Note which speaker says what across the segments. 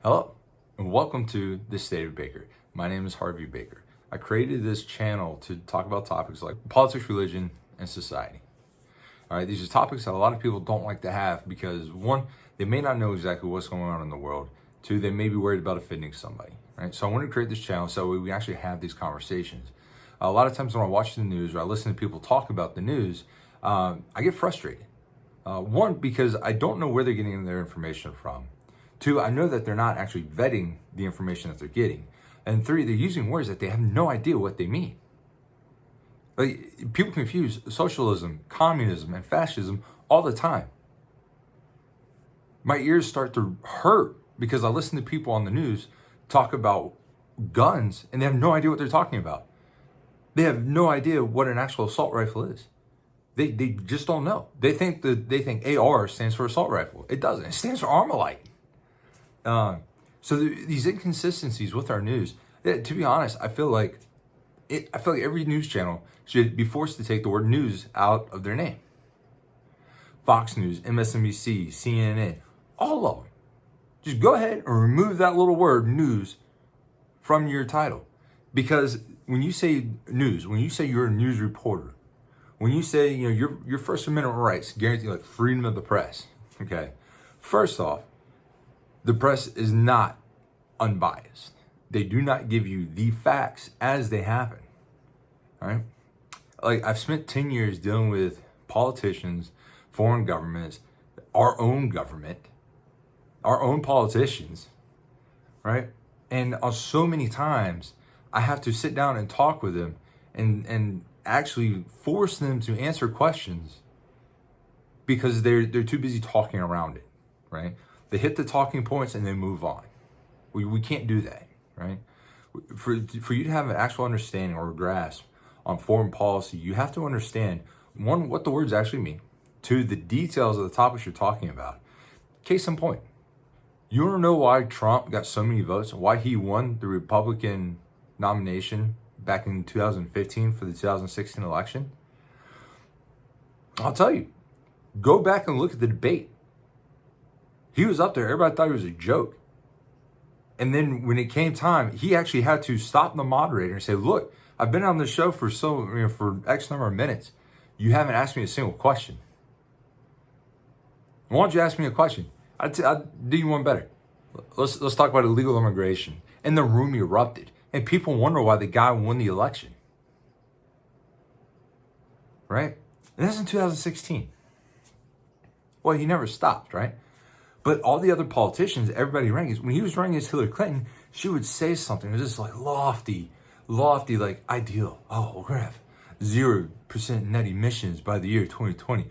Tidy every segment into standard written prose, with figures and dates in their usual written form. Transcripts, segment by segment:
Speaker 1: Hello, and welcome to The State of Baker. My name is Harvey Baker. I created this channel to talk about topics like politics, religion, and society. All right, these are topics that a lot of people don't like to have because one, they may not know exactly what's going on in the world. Two, they may be worried about offending somebody. Right, so I wanted to create this channel so we actually have these conversations. A lot of times when I watch the news or I listen to people talk about the news, I get frustrated. One, because I don't know where they're getting their information from. Two, I know that they're not actually vetting the information that they're getting. And three, they're using words that they have no idea what they mean. Like, people confuse socialism, communism, and fascism all the time. My ears start to hurt because I listen to people on the news talk about guns and they have no idea what they're talking about. They have no idea what an actual assault rifle is. They just don't know. They think AR stands for assault rifle. It doesn't. It stands for Armalite. These inconsistencies with our news, to be honest, I feel like every news channel should be forced to take the word news out of their name. Fox News, MSNBC, CNN, all of them. Just go ahead and remove that little word news from your title. Because when you say news, when you say you're a news reporter, when you say, your First Amendment rights guarantee like freedom of the press, okay? First off, the press is not unbiased. They do not give you the facts as they happen, right? Like, I've spent 10 years dealing with politicians, foreign governments, our own government, our own politicians, right? And so many times I have to sit down and talk with them and actually force them to answer questions because they're too busy talking around it, right? They hit the talking points and they move on. We can't do that, right? For you to have an actual understanding or grasp on foreign policy, you have to understand, one, what the words actually mean. Two, the details of the topics you're talking about. Case in point, you want to know why Trump got so many votes, why he won the Republican nomination back in 2015 for the 2016 election? I'll tell you, go back and look at the debate. He was up there. Everybody thought he was a joke. And then when it came time, he actually had to stop the moderator and say, look, I've been on the show for for X number of minutes. You haven't asked me a single question. Why don't you ask me a question? I'll do you one better. Let's talk about illegal immigration. And the room erupted. And people wonder why the guy won the election. Right? And that's in 2016. Well, he never stopped, right? But all the other politicians, everybody running, when he was running against Hillary Clinton, she would say something. It was just like lofty, like ideal. Oh, we're going to have 0% net emissions by the year 2020.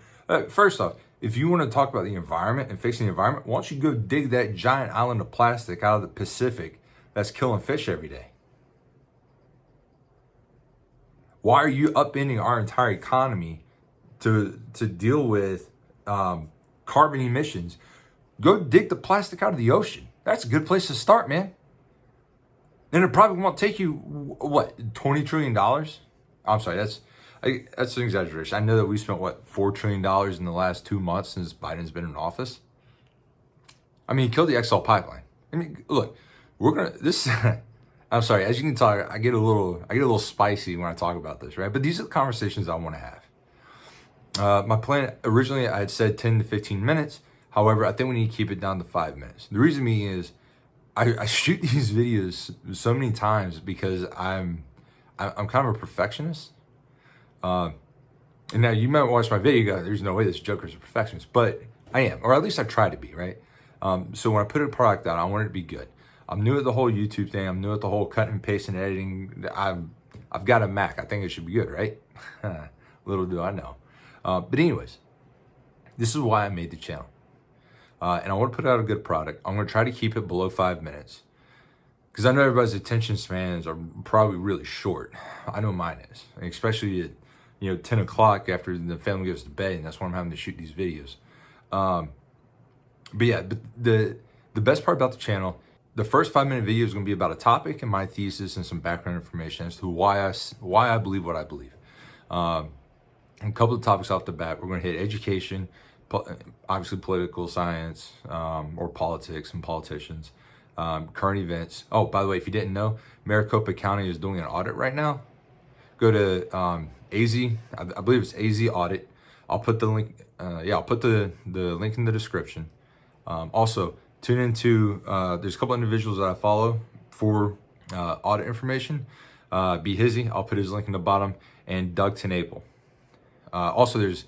Speaker 1: First off, if you want to talk about the environment and fixing the environment, why don't you go dig that giant island of plastic out of the Pacific that's killing fish every day? Why are you upending our entire economy to deal with carbon emissions? Go dig the plastic out of the ocean. That's a good place to start, man. And it probably won't take you, what, $20 trillion? I'm sorry, that's an exaggeration. I know that we spent, $4 trillion in the last 2 months since Biden's been in office. I mean, kill the XL pipeline. I mean, look, I'm sorry, as you can tell, I get a little spicy when I talk about this, right? But these are the conversations I want to have. My plan, originally I had said 10 to 15 minutes. However, I think we need to keep it down to 5 minutes. The reason being is I shoot these videos so many times because I'm kind of a perfectionist. And now you might watch my video and go, there's no way this Joker's a perfectionist, but I am, or at least I try to be, right? So when I put a product out, I want it to be good. I'm new at the whole YouTube thing. I'm new at the whole cut and paste and editing. I've got a Mac. I think it should be good, right? Little do I know. But anyways, this is why I made the channel. And I want to put out a good product. I'm going to try to keep it below 5 minutes. Because I know everybody's attention spans are probably really short. I know mine is. Especially at 10 o'clock after the family goes to bed. And that's when I'm having to shoot these videos. But the best part about the channel, the first 5-minute video is going to be about a topic and my thesis and some background information as to why I believe what I believe. A couple of topics off the bat. We're going to hit education, obviously political science, or politics and politicians, current events. Oh, by the way, if you didn't know, Maricopa County is doing an audit right now. Go to AZ, I believe it's AZ Audit. I'll put the link, I'll put the link in the description. Also, tune into, there's a couple individuals that I follow for audit information. Behizy, I'll put his link in the bottom, and Doug Tennaple. Also, there's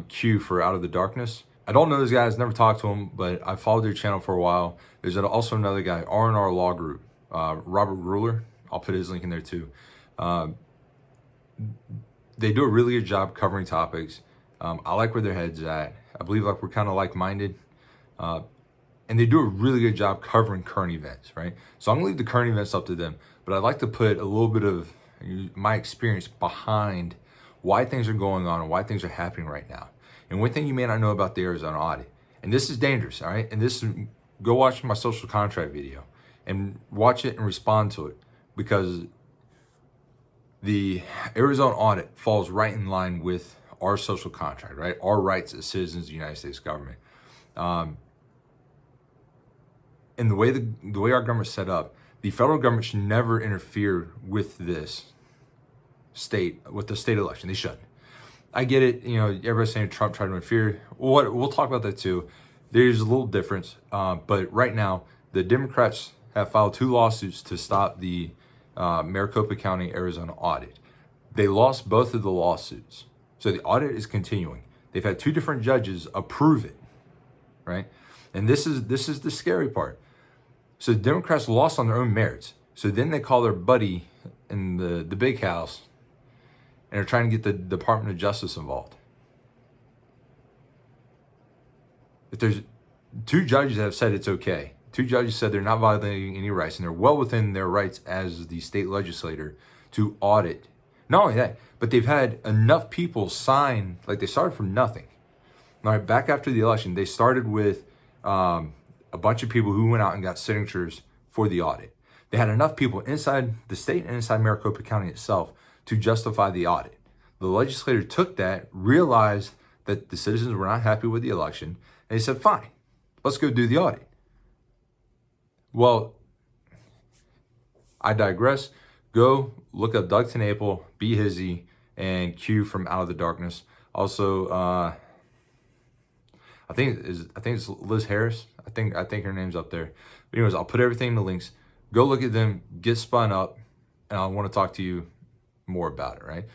Speaker 1: Q for Out of the Darkness. I don't know those guys, never talked to them, but I followed their channel for a while. There's also another guy, R&R Law Group, Robert Gruler. I'll put his link in there too. They do a really good job covering topics. I like where their head's at. I believe like we're kind of like-minded. And they do a really good job covering current events, right? So I'm gonna leave the current events up to them, but I'd like to put a little bit of my experience behind why things are going on and why things are happening right now. And one thing you may not know about the Arizona audit, and this is dangerous, all right? And this is, go watch my social contract video and watch it and respond to it, because the Arizona audit falls right in line with our social contract, right? Our rights as citizens of the United States government. And the way our government's set up, the federal government should never interfere with this with the state election. They shouldn't. I get it. You know, everybody's saying Trump tried to interfere. We'll talk about that too. There's a little difference. But right now, the Democrats have filed 2 lawsuits to stop the Maricopa County, Arizona audit. They lost both of the lawsuits. So the audit is continuing. They've had 2 different judges approve it, right? And this is the scary part. So the Democrats lost on their own merits. So then they call their buddy in the big house and they're trying to get the Department of Justice involved. If there's 2 judges that have said it's okay. 2 judges said they're not violating any rights and they're well within their rights as the state legislator to audit. Not only that, but they've had enough people sign, like they started from nothing. All right, back after the election, they started with a bunch of people who went out and got signatures for the audit. They had enough people inside the state and inside Maricopa County itself to justify the audit. The legislator took that, realized that the citizens were not happy with the election, and they said, fine, let's go do the audit. Well, I digress. Go look up Doug Tennaple, Behizy, and Q from Out of the Darkness. Also, I think it's Liz Harris. I think her name's up there. But anyways, I'll put everything in the links. Go look at them, get spun up, and I want to talk to you more about it, right?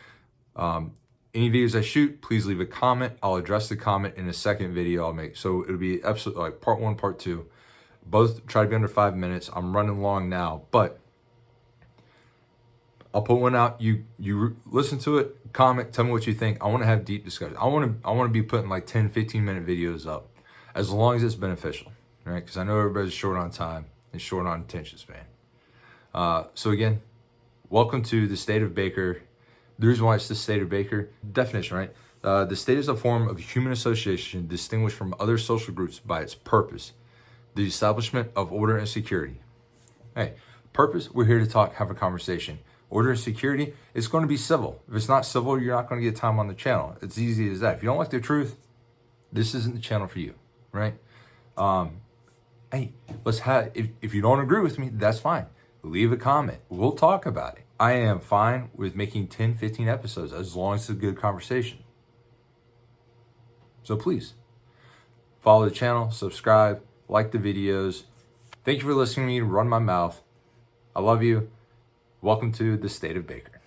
Speaker 1: Any videos I shoot, please leave a comment. I'll address the comment in a second video I'll make. So it'll be episode like part 1, part 2. Both try to be under 5 minutes. I'm running long now, but I'll put one out. You listen to it, comment, tell me what you think. I want to have deep discussion. I want to be putting like 10, 15-minute videos up as long as it's beneficial, right? Because I know everybody's short on time and short on attention span. So again, welcome to the state of Baker. The reason why it's the state of Baker, definition, right? The state is a form of human association distinguished from other social groups by its purpose, the establishment of order and security. Hey, purpose, we're here to talk, have a conversation. Order and security, it's going to be civil. If it's not civil, you're not going to get time on the channel. It's easy as that. If you don't like the truth, this isn't the channel for you, right? Hey, if you don't agree with me, that's fine. Leave a comment. We'll talk about it. I am fine with making 10, 15 episodes as long as it's a good conversation. So please, follow the channel, subscribe, like the videos. Thank you for listening to me run my mouth. I love you. Welcome to the state of Baker.